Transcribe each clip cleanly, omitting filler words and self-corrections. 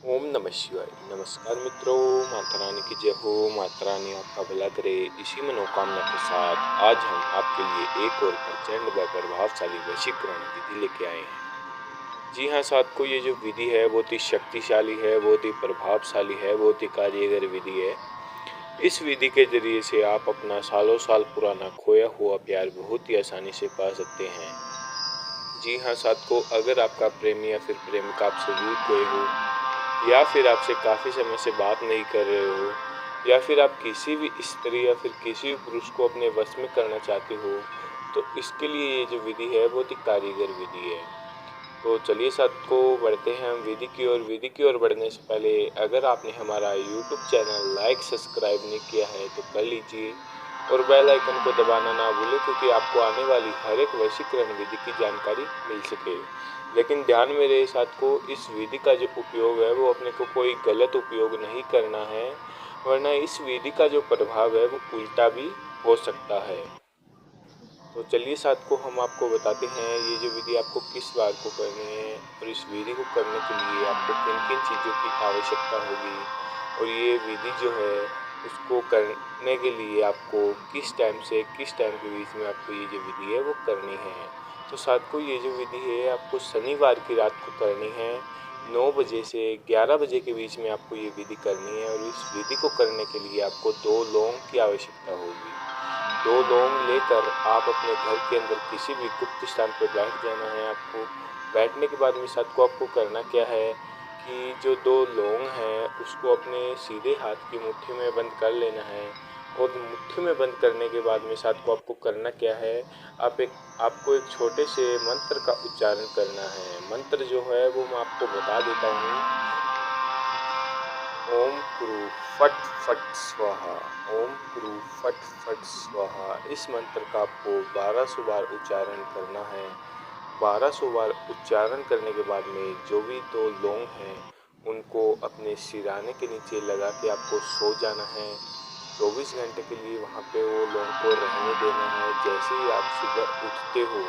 ओम नमः शिवाय। नमस्कार मित्रों, माता रानी की जय हो। माता रानी आपका भला करे, इसी मनोकामना के साथ आज हम आपके लिए एक और प्रचंड व प्रभावशाली वशीकरण विधि लेके आए हैं। जी हाँ साथियों, ये जो विधि है बहुत ही शक्तिशाली है, बहुत ही प्रभावशाली है, बहुत ही कार्यगर विधि है। इस विधि के जरिए से आप अपना सालों साल पुराना खोया हुआ प्यार बहुत ही आसानी से पा सकते हैं। जी हाँ साथियों, अगर आपका प्रेमी या फिर प्रेमिका आपसे दूर गए हो, या फिर आपसे काफ़ी समय से बात नहीं कर रहे हो, या फिर आप किसी भी स्त्री या फिर किसी भी पुरुष को अपने वश में करना चाहते हो, तो इसके लिए ये जो विधि है बहुत ही कारीगर विधि है। तो चलिए साथ को बढ़ते हैं हम विधि की ओर। विधि की ओर बढ़ने से पहले अगर आपने हमारा यूट्यूब चैनल लाइक सब्सक्राइब नहीं किया है तो कर लीजिए और बेल आइकन को दबाना ना भूलें, क्योंकि आपको आने वाली हर एक वशीकरण विधि की जानकारी मिल सके। लेकिन ध्यान में रहे साथ को, इस विधि का जो उपयोग है वो अपने को कोई गलत उपयोग नहीं करना है, वरना इस विधि का जो प्रभाव है वो उल्टा भी हो सकता है। तो चलिए साथ को हम आपको बताते हैं ये जो विधि आपको किस बार को करनी है, और इस विधि को करने के लिए आपको किन किन चीज़ों की आवश्यकता होगी, और ये विधि जो है उसको करने के लिए आपको किस टाइम से किस टाइम के बीच में आपको ये जो विधि है वो करनी है। तो साथ को ये जो विधि है आपको शनिवार की रात को करनी है। 9 बजे से 11 बजे के बीच में आपको ये विधि करनी है, और इस विधि को करने के लिए आपको 2 लौंग की आवश्यकता होगी। 2 लौंग लेकर आप अपने घर के अंदर किसी भी गुप्त स्थान पर बैठ जाना है आपको। बैठने के बाद में साथ को आपको करना क्या है कि जो 2 लौंग हैं उसको अपने सीधे हाथ की मुट्ठी में बंद कर लेना है, और मुट्ठी में बंद करने के बाद में साथ को आपको करना क्या है, आपको एक छोटे से मंत्र का उच्चारण करना है। मंत्र जो है वो मैं आपको बता देता हूँ। ओम क्रू फट फट स्वाहा। ओम क्रू फट फट स्वाहा। इस मंत्र का आपको 1200 बार उच्चारण करना है। 1200 बार उच्चारण करने के बाद में जो भी 2 लौंग हैं उनको अपने सिरहाने के नीचे लगा के आपको सो जाना है। 24 घंटे के लिए वहाँ पे वो लौंग को रहने देना है। जैसे ही आप सुबह उठते हो,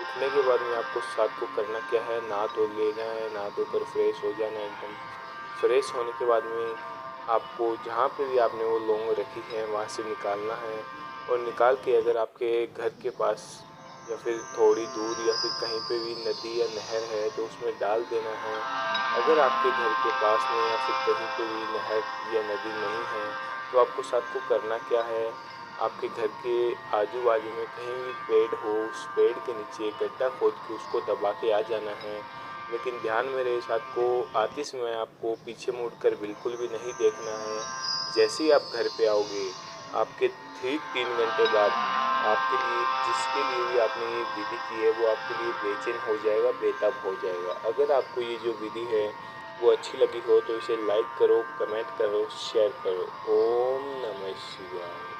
उठने के बाद में आपको साथ को करना क्या है, नहा धो लेना है। नहा धोकर फ्रेश हो जाना है। एकदम फ्रेश होने के बाद में आपको जहाँ पे भी आपने वो लौंग रखी है वहाँ से निकालना है, और निकाल के अगर आपके घर के पास या फिर थोड़ी दूर या फिर कहीं पे भी नदी या नहर है तो उसमें डाल देना है। अगर आपके घर के पास में या फिर कहीं पे भी नहर या नदी नहीं है तो आपको साथ को करना क्या है, आपके घर के आजू बाजू में कहीं भी पेड़ हो, उस पेड़ के नीचे गड्ढा खोद के उसको दबा के आ जाना है। लेकिन ध्यान में रहे साथ को, आते समय आपको पीछे मुड़कर बिल्कुल भी नहीं देखना है। जैसे ही आप घर पे आओगे, आपके ठीक 3 घंटे बाद आपके लिए, जिसके लिए भी आपने ये विधि की है वो आपके लिए बेचैन हो जाएगा, बेताब हो जाएगा। अगर आपको ये जो विधि है वो अच्छी लगी हो तो इसे लाइक करो, कमेंट करो, शेयर करो। ओम नमः शिवाय।